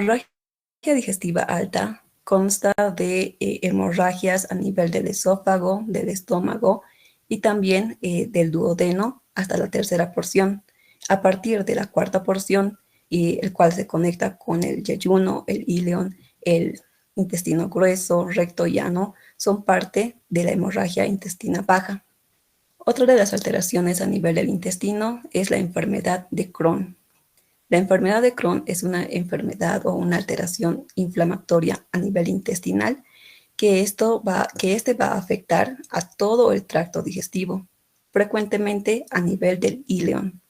hemorragia digestiva alta consta de hemorragias a nivel del esófago, del estómago y también del duodeno hasta la tercera porción. A partir de la cuarta porción, el cual se conecta con el yeyuno, el íleon, el intestino grueso, recto y llano, son parte de la hemorragia intestina baja. Otra de las alteraciones a nivel del intestino es la enfermedad de Crohn. La enfermedad de Crohn es una enfermedad o una alteración inflamatoria a nivel intestinal que va a afectar a todo el tracto digestivo, frecuentemente a nivel del íleon.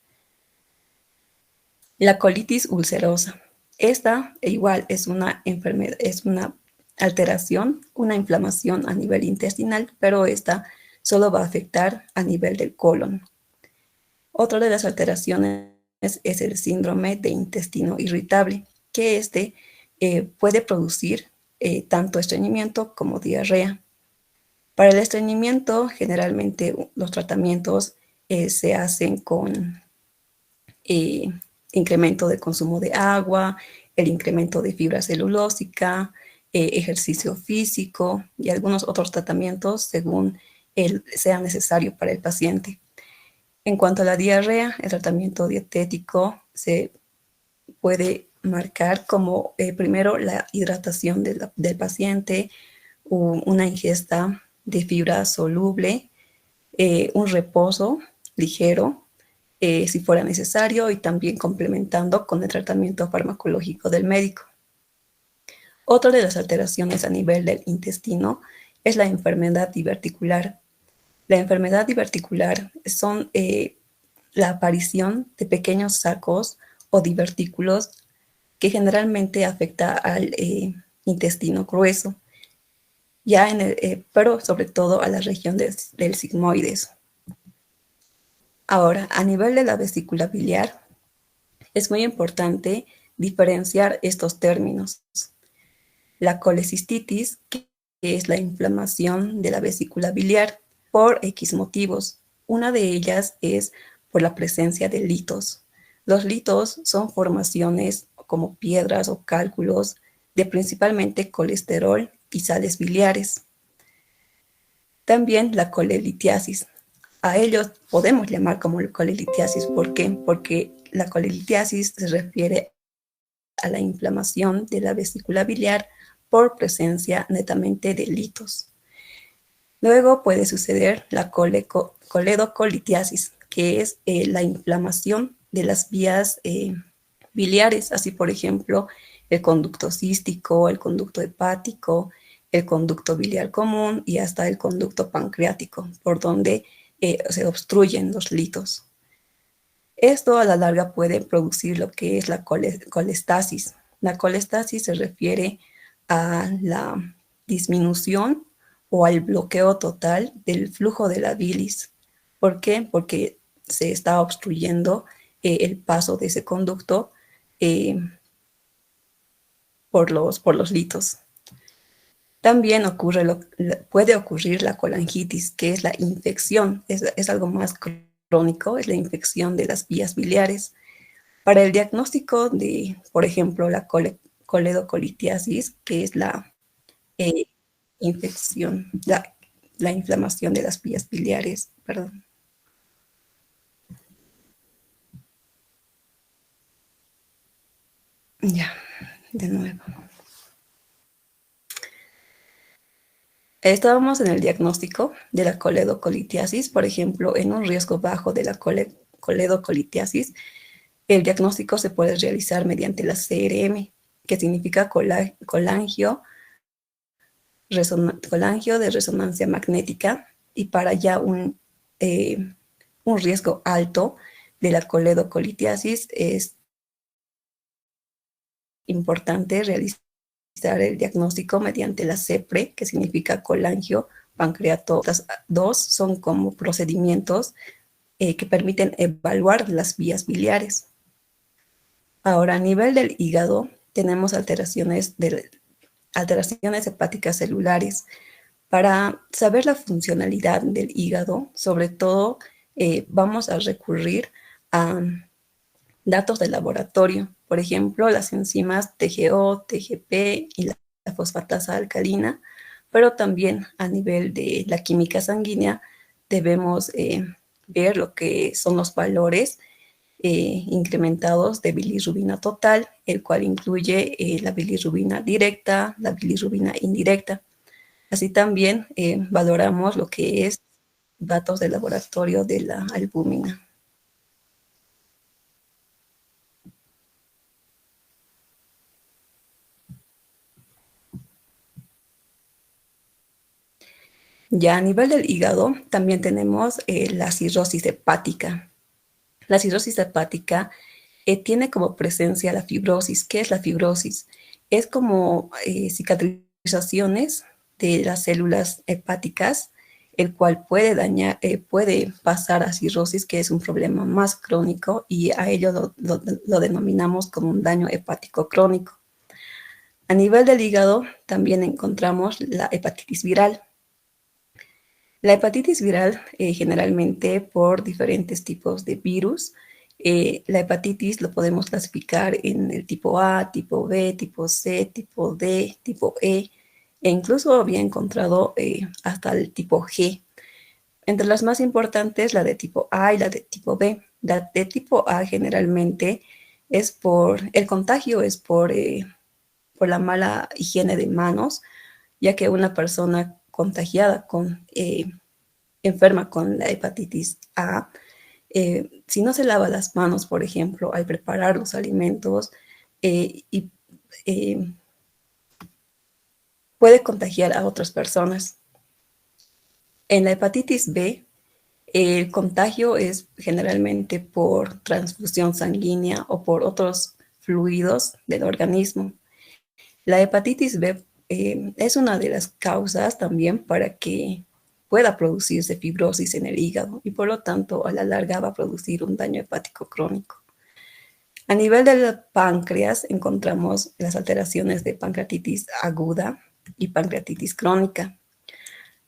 La colitis ulcerosa. Esta igual es una enfermedad, es una alteración, una inflamación a nivel intestinal, pero esta solo va a afectar a nivel del colon. Otra de las alteraciones es el síndrome de intestino irritable, que puede producir tanto estreñimiento como diarrea. Para el estreñimiento, generalmente los tratamientos se hacen con incremento de consumo de agua, el incremento de fibra celulósica, ejercicio físico y algunos otros tratamientos según sea necesario para el paciente. En cuanto a la diarrea, el tratamiento dietético se puede marcar como primero la hidratación del paciente, una ingesta de fibra soluble, un reposo ligero, si fuera necesario, y también complementando con el tratamiento farmacológico del médico. Otra de las alteraciones a nivel del intestino es la enfermedad diverticular. La enfermedad diverticular son la aparición de pequeños sacos o divertículos que generalmente afecta al intestino grueso, pero sobre todo a la región del sigmoides. Ahora, a nivel de la vesícula biliar, es muy importante diferenciar estos términos. La colecistitis, que es la inflamación de la vesícula biliar por X motivos. Una de ellas es por la presencia de litos. Los litos son formaciones como piedras o cálculos de principalmente colesterol y sales biliares. También la colelitiasis. A ellos podemos llamar como colelitiasis. ¿Por qué? Porque la colelitiasis se refiere a la inflamación de la vesícula biliar por presencia netamente de litos. Luego puede suceder la coledocolitiasis, que es la inflamación de las vías biliares, así por ejemplo el conducto cístico, el conducto hepático, el conducto biliar común y hasta el conducto pancreático, por donde se obstruyen los litos. Esto a la larga puede producir lo que es la colestasis. La colestasis se refiere a la disminución o al bloqueo total del flujo de la bilis. ¿Por qué? Porque se está obstruyendo el paso de ese conducto por los litos. También puede ocurrir la colangitis, que es la infección, es algo más crónico, es la infección de las vías biliares. Para el diagnóstico de, por ejemplo, la coledocolitiasis, que es la infección, la inflamación de las vías biliares, perdón. Ya, de nuevo. Estábamos en el diagnóstico de la coledocolitiasis, por ejemplo, en un riesgo bajo de la coledocolitiasis, el diagnóstico se puede realizar mediante la CRM, que significa colangio de resonancia magnética, y para ya un riesgo alto de la coledocolitiasis es importante realizar el diagnóstico mediante la CEPRE, que significa colangio pancreato. Estas dos son como procedimientos que permiten evaluar las vías biliares. Ahora, a nivel del hígado, tenemos alteraciones hepáticas celulares. Para saber la funcionalidad del hígado, sobre todo, vamos a recurrir a datos de laboratorio. Por ejemplo, las enzimas TGO, TGP y la fosfatasa alcalina, pero también a nivel de la química sanguínea debemos ver lo que son los valores incrementados de bilirrubina total, el cual incluye la bilirrubina directa, la bilirrubina indirecta. Así también valoramos lo que es datos de laboratorio de la albúmina. Ya a nivel del hígado también tenemos la cirrosis hepática. La cirrosis hepática tiene como presencia la fibrosis. ¿Qué es la fibrosis? Es como cicatrizaciones de las células hepáticas, el cual puede dañar, puede pasar a cirrosis, que es un problema más crónico, y a ello lo denominamos como un daño hepático crónico. A nivel del hígado también encontramos la hepatitis viral. La hepatitis viral generalmente por diferentes tipos de virus. La hepatitis lo podemos clasificar en el tipo A, tipo B, tipo C, tipo D, tipo E, e incluso había encontrado hasta el tipo G. Entre las más importantes, la de tipo A y la de tipo B. La de tipo A generalmente es el contagio es por la mala higiene de manos, ya que una persona contagiada enferma con la hepatitis A, si no se lava las manos, por ejemplo, al preparar los alimentos, y eh, puede contagiar a otras personas. En la hepatitis B, el contagio es generalmente por transfusión sanguínea o por otros fluidos del organismo. La hepatitis B es una de las causas también para que pueda producirse fibrosis en el hígado y por lo tanto a la larga va a producir un daño hepático crónico. A nivel del páncreas encontramos las alteraciones de pancreatitis aguda y pancreatitis crónica.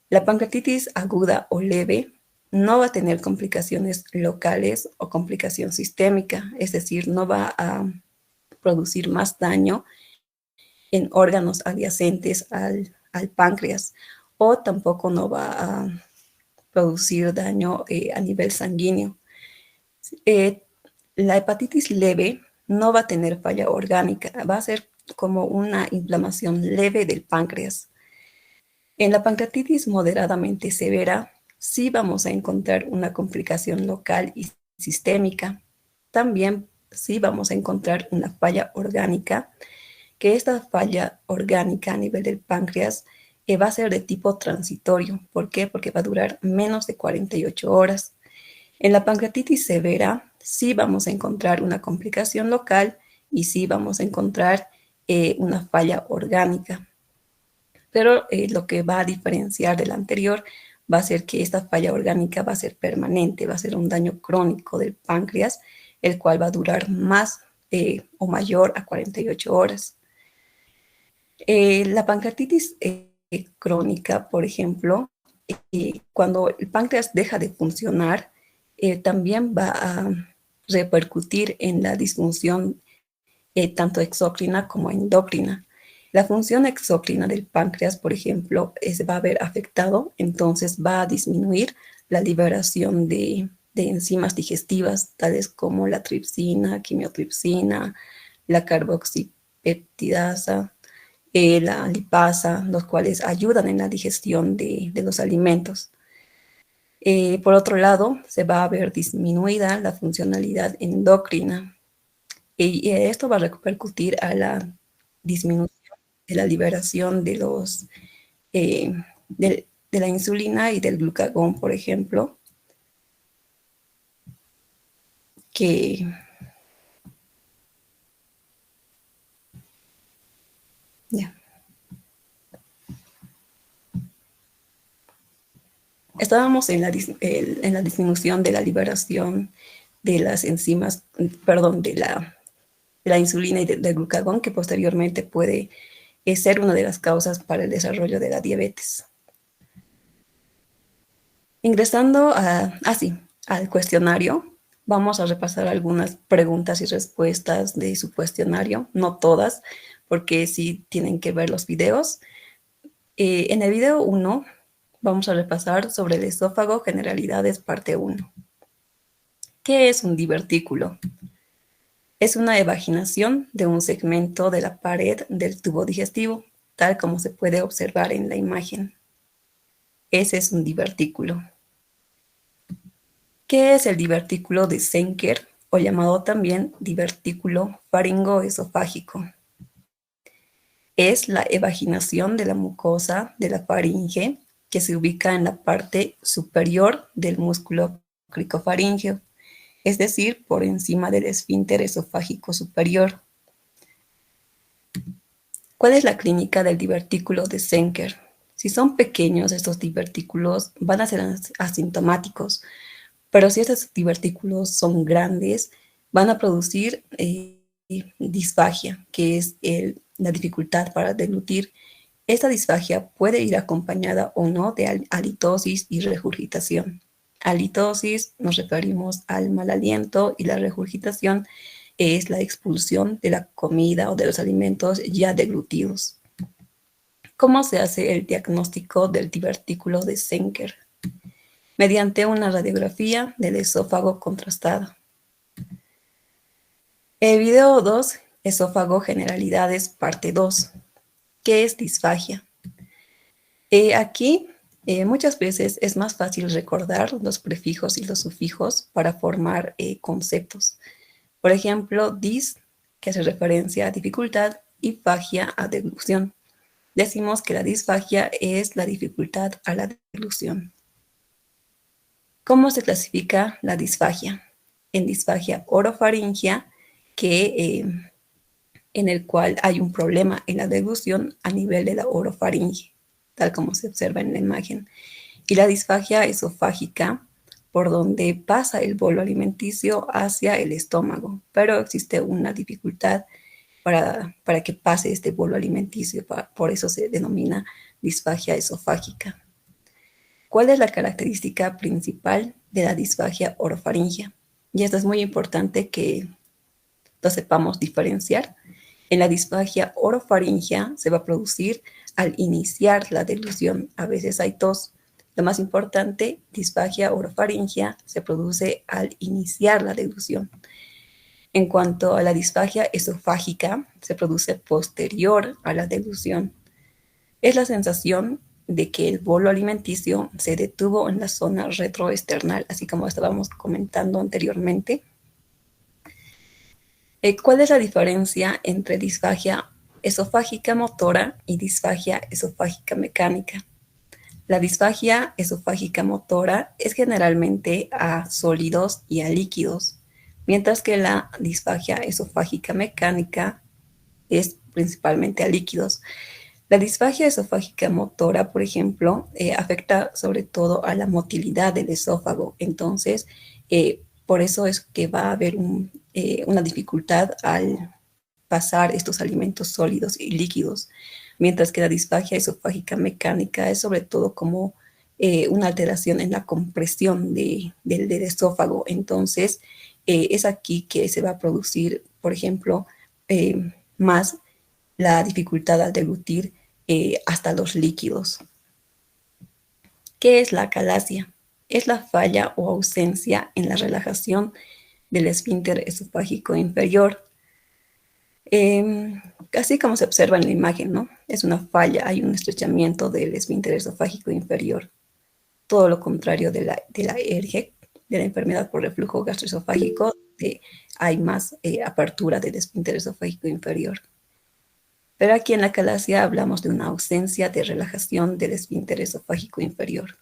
La pancreatitis aguda o leve no va a tener complicaciones locales o complicación sistémica, es decir, no va a producir más daño en órganos adyacentes al páncreas, o tampoco no va a producir daño a nivel sanguíneo. Eh, la hepatitis leve no va a tener falla orgánica, va a ser como una inflamación leve del páncreas. En la pancreatitis moderadamente severa, sí vamos a encontrar una complicación local y sistémica. También sí vamos a encontrar una falla orgánica, que esta falla orgánica a nivel del páncreas va a ser de tipo transitorio. ¿Por qué? Porque va a durar menos de 48 horas. En la pancreatitis severa sí vamos a encontrar una complicación local y sí vamos a encontrar una falla orgánica. Pero lo que va a diferenciar del anterior va a ser que esta falla orgánica va a ser permanente, va a ser un daño crónico del páncreas, el cual va a durar más o mayor a 48 horas. La pancreatitis crónica, por ejemplo, cuando el páncreas deja de funcionar, también va a repercutir en la disfunción tanto exócrina como endocrina. La función exócrina del páncreas, por ejemplo, se va a ver afectado, entonces va a disminuir la liberación de enzimas digestivas, tales como la tripsina, quimiotripsina, la carboxipeptidasa, la lipasa, los cuales ayudan en la digestión de los alimentos. Por otro lado, se va a ver disminuida la funcionalidad endocrina y esto va a repercutir a la disminución de la liberación eh, de la insulina y del glucagón, por ejemplo, que ya. Estábamos en la disminución de la liberación de las enzimas, perdón, de la insulina y del glucagón, que posteriormente puede ser una de las causas para el desarrollo de la diabetes. Ingresando al cuestionario, Vamos a repasar algunas preguntas y respuestas de su cuestionario, no todas, porque sí tienen que ver los videos. En el video 1 vamos a repasar sobre el esófago, generalidades, parte 1. ¿Qué es un divertículo? Es una evaginación de un segmento de la pared del tubo digestivo, tal como se puede observar en la imagen. Ese es un divertículo. ¿Qué es el divertículo de Zenker, o llamado también divertículo faringoesofágico? Es la evaginación de la mucosa de la faringe que se ubica en la parte superior del músculo cricofaríngeo, es decir, por encima del esfínter esofágico superior. ¿Cuál es la clínica del divertículo de Zenker? Si son pequeños, estos divertículos van a ser asintomáticos, pero si estos divertículos son grandes, van a producir disfagia, que es la dificultad para deglutir. Esta disfagia puede ir acompañada o no de halitosis y regurgitación. Halitosis nos referimos al mal aliento y la regurgitación es la expulsión de la comida o de los alimentos ya deglutidos. ¿Cómo se hace el diagnóstico del divertículo de Zenker? Mediante una radiografía del esófago contrastada. El video 2, esófago generalidades, parte 2. ¿Qué es disfagia? Aquí muchas veces es más fácil recordar los prefijos y los sufijos para formar conceptos. Por ejemplo, dis, que hace referencia a dificultad, y fagia a deglución. Decimos que la disfagia es la dificultad a la deglución. ¿Cómo se clasifica la disfagia? En disfagia orofaringia, en el cual hay un problema en la deglución a nivel de la orofaringe, tal como se observa en la imagen. Y la disfagia esofágica, por donde pasa el bolo alimenticio hacia el estómago, pero existe una dificultad para que pase este bolo alimenticio, por eso se denomina disfagia esofágica. ¿Cuál es la característica principal de la disfagia orofaringea? Y esto es muy importante que lo sepamos diferenciar. En la disfagia orofaringea se va a producir al iniciar la deglución. A veces hay tos. Lo más importante, disfagia orofaringea se produce al iniciar la deglución. En cuanto a la disfagia esofágica, se produce posterior a la deglución. Es la sensación de que el bolo alimenticio se detuvo en la zona retroesternal, así como estábamos comentando anteriormente. ¿Cuál es la diferencia entre disfagia esofágica motora y disfagia esofágica mecánica? La disfagia esofágica motora es generalmente a sólidos y a líquidos, mientras que la disfagia esofágica mecánica es principalmente a líquidos. La disfagia esofágica motora, por ejemplo, afecta sobre todo a la motilidad del esófago. Entonces, por eso es que va a haber una dificultad al pasar estos alimentos sólidos y líquidos, mientras que la disfagia esofágica mecánica es sobre todo como una alteración en la compresión del esófago. Entonces, es aquí que se va a producir, por ejemplo, más la dificultad al deglutir hasta los líquidos. ¿Qué es la acalasia? Es la falla o ausencia en la relajación del esfínter esofágico inferior. Así como se observa en la imagen, ¿no? Es una falla, hay un estrechamiento del esfínter esofágico inferior. Todo lo contrario de la ERGE, de la enfermedad por reflujo gastroesofágico, hay más apertura del esfínter esofágico inferior. Pero aquí en la acalasia hablamos de una ausencia de relajación del esfínter esofágico inferior.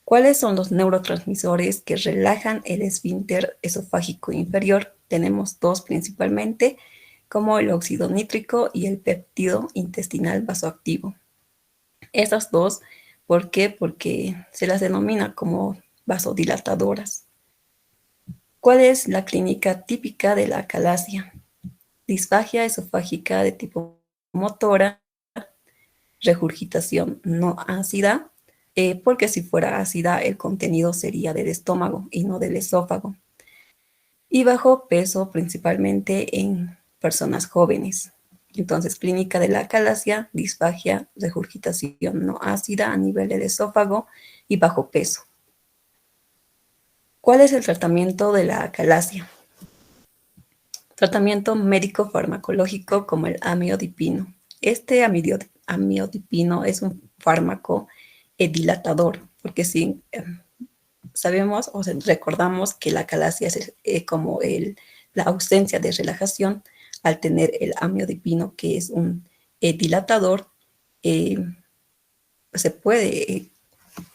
¿Cuáles son los neurotransmisores que relajan el esfínter esofágico inferior? Tenemos dos principalmente, como el óxido nítrico y el péptido intestinal vasoactivo. Estas dos, ¿por qué? Porque se las denomina como vasodilatadoras. ¿Cuál es la clínica típica de la acalasia? Disfagia esofágica de tipo motora, regurgitación no ácida, porque si fuera ácida el contenido sería del estómago y no del esófago. y bajo peso principalmente en personas jóvenes. Entonces, clínica de la acalasia, disfagia, regurgitación no ácida a nivel del esófago y bajo peso. ¿Cuál es el tratamiento de la acalasia? Tratamiento médico farmacológico como el amlodipino. Este amlodipino es un fármaco dilatador, porque si sabemos o recordamos que la acalasia es como la ausencia de relajación, al tener el amlodipino, que es un dilatador, eh, se puede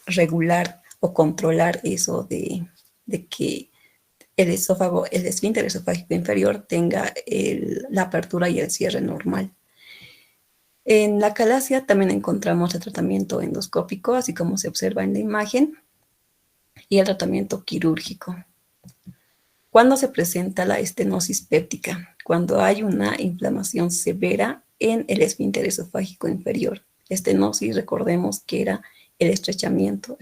regular o controlar eso de que el esófago, el esfínter esofágico inferior tenga la apertura y el cierre normal. En la acalasia también encontramos el tratamiento endoscópico, así como se observa en la imagen, y el tratamiento quirúrgico. ¿Cuándo se presenta la estenosis péptica? Cuando hay una inflamación severa en el esfínter esofágico inferior. Estenosis, recordemos que era el estrechamiento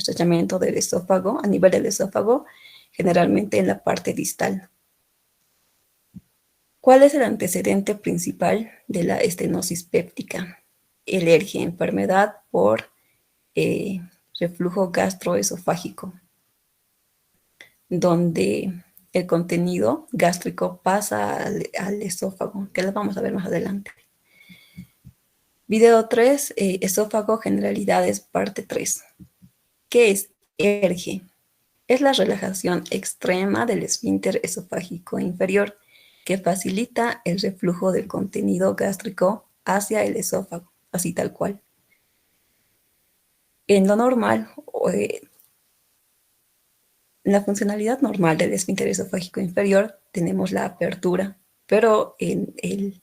del esófago, a nivel del esófago, generalmente en la parte distal. ¿Cuál es el antecedente principal de la estenosis péptica? El ERGE, enfermedad por reflujo gastroesofágico, donde el contenido gástrico pasa al esófago, que lo vamos a ver más adelante. Video 3, esófago, generalidades, parte 3. ¿Qué es ERGE? Es la relajación extrema del esfínter esofágico inferior que facilita el reflujo del contenido gástrico hacia el esófago, así tal cual. En lo normal, la funcionalidad normal del esfínter esofágico inferior tenemos la apertura, pero en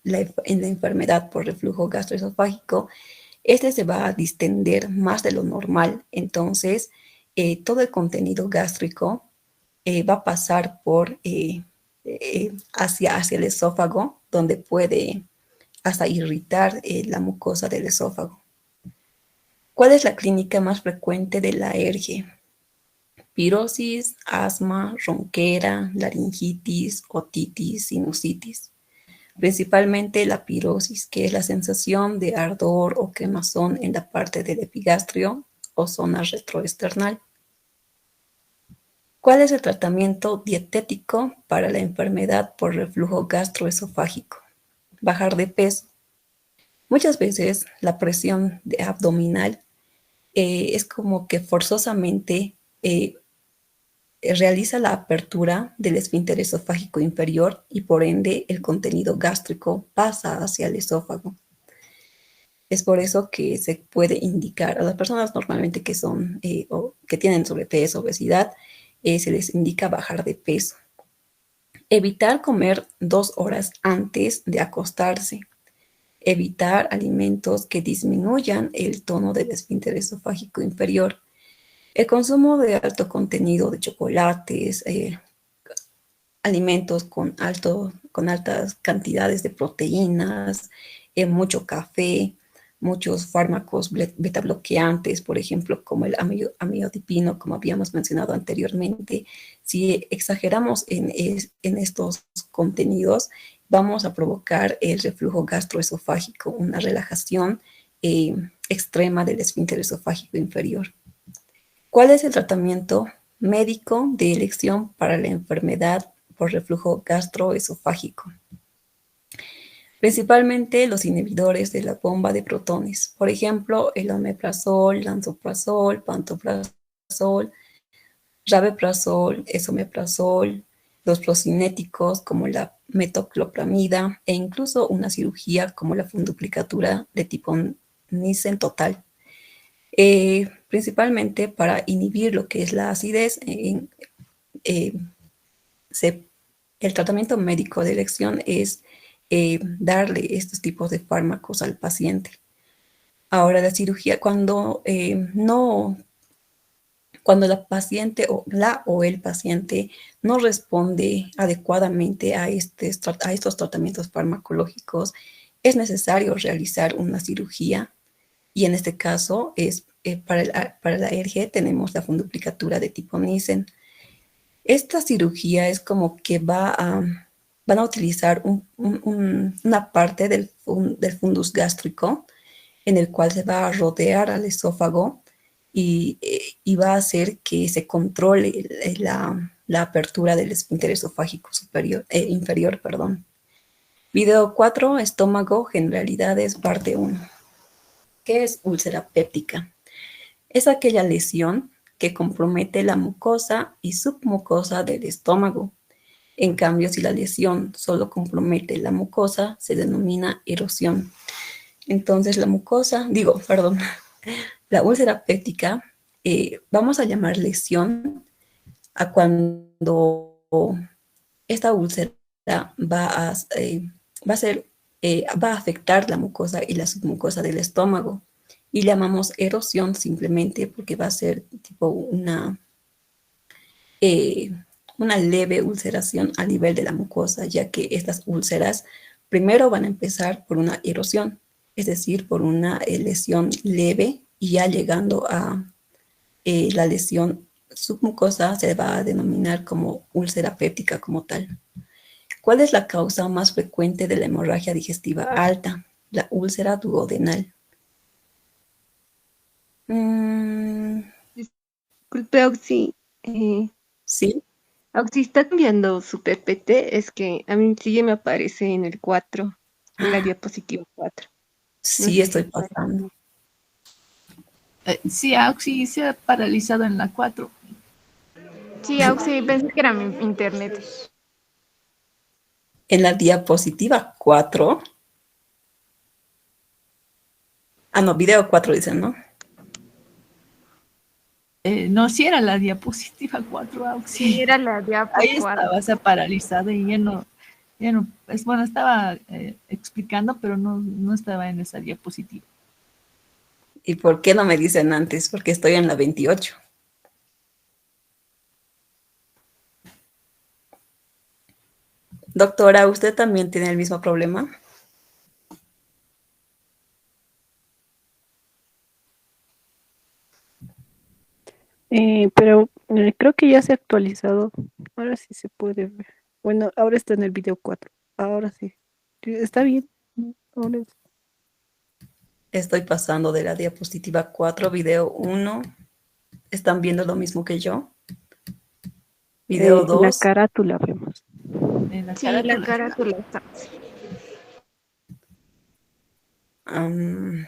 la enfermedad por reflujo gastroesofágico, este se va a distender más de lo normal. Entonces, todo el contenido gástrico va a pasar por hacia el esófago, donde puede hasta irritar la mucosa del esófago. ¿Cuál es la clínica más frecuente de la ERGE? Pirosis, asma, ronquera, laringitis, otitis, sinusitis. Principalmente la pirosis, que es la sensación de ardor o quemazón en la parte del epigastrio o zona retroesternal. ¿Cuál es el tratamiento dietético para la enfermedad por reflujo gastroesofágico? Bajar de peso. Muchas veces la presión abdominal es como que forzosamente realiza la apertura del esfínter esofágico inferior y por ende el contenido gástrico pasa hacia el esófago. Es por eso que se puede indicar a las personas normalmente que son o que tienen sobrepeso, obesidad, se les indica bajar de peso. Evitar comer 2 horas antes de acostarse. Evitar alimentos que disminuyan el tono del esfínter esofágico inferior. El consumo de alto contenido de chocolates, alimentos con altas cantidades de proteínas, mucho café, muchos fármacos beta bloqueantes, por ejemplo, como el amlodipino, como habíamos mencionado anteriormente. Si exageramos en estos contenidos, vamos a provocar el reflujo gastroesofágico, una relajación extrema del esfínter esofágico inferior. ¿Cuál es el tratamiento médico de elección para la enfermedad por reflujo gastroesofágico? Principalmente los inhibidores de la bomba de protones, por ejemplo, el omeprazol, lansoprazol, pantoprazol, rabeprazol, esomeprazol, los procinéticos como la metoclopramida e incluso una cirugía como la funduplicatura de tipo Nissen total. Principalmente para inhibir lo que es la acidez, el tratamiento médico de elección es darle estos tipos de fármacos al paciente. Ahora, la cirugía, cuando la paciente o el paciente no responde adecuadamente a estos tratamientos farmacológicos, es necesario realizar una cirugía y en este caso para la ERG tenemos la funduplicatura de tipo Nissen. Esta cirugía es como que van a utilizar una parte del fundus gástrico en el cual se va a rodear al esófago y va a hacer que se controle la apertura del esfínter esofágico inferior. Perdón. Video 4, estómago, generalidades, parte 1. ¿Qué es úlcera péptica? Es aquella lesión que compromete la mucosa y submucosa del estómago. En cambio, si la lesión solo compromete la mucosa, se denomina erosión. Entonces, la úlcera péptica, vamos a llamar lesión a cuando esta úlcera va a, eh, va a ser, va a afectar la mucosa y la submucosa del estómago. Y le llamamos erosión simplemente porque va a ser tipo eh, una leve ulceración a nivel de la mucosa, ya que estas úlceras primero van a empezar por una erosión, es decir, por una lesión leve y ya llegando a la lesión submucosa se va a denominar como úlcera péptica como tal. ¿Cuál es la causa más frecuente de la hemorragia digestiva alta? La úlcera duodenal. Mm, Disculpe, Oxy. Eh, sí, Oxy, ¿está cambiando su PPT? Es que a mí sí me aparece en el 4, en la diapositiva 4. No sí sé si estoy puede. pasando. Sí, Auxi se ha paralizado en la 4. Sí, Oxy, pensé que era mi internet. En la diapositiva 4. Ah, no, video 4 dicen, ¿no? No, si era la diapositiva 4, Sí, Auxi. era la diapo Ahí 4. estaba, se ha paralizado y ya no, es bueno, estaba explicando, pero no estaba en esa diapositiva. ¿Y por qué no me dicen antes? Porque estoy en la 28. Doctora, ¿usted también tiene el mismo problema? Pero creo que ya se ha actualizado. Ahora sí se puede ver. Bueno, ahora está en el video 4. Ahora sí. Sí, está bien. Ahora Estoy pasando de la diapositiva 4, video 1. ¿Están viendo lo mismo que yo? Video la 2. carátula vemos. En la Sí, la carátula. carátula está. Um,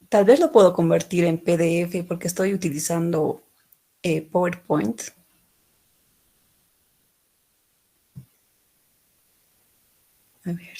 Tal vez lo puedo convertir en PDF porque estoy utilizando PowerPoint. A ver.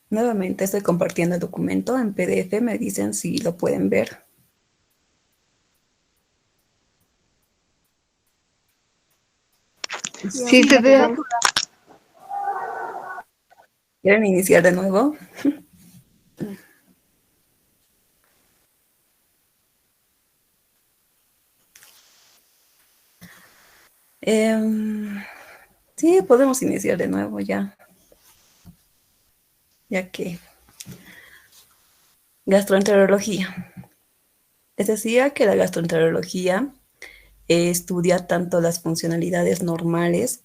Nuevamente estoy compartiendo el documento en PDF, me dicen si lo pueden ver. Sí, se ve. ¿Quieren iniciar de nuevo? Sí, podemos iniciar de nuevo ya. Ya que gastroenterología. Les decía que la gastroenterología estudia tanto las funcionalidades normales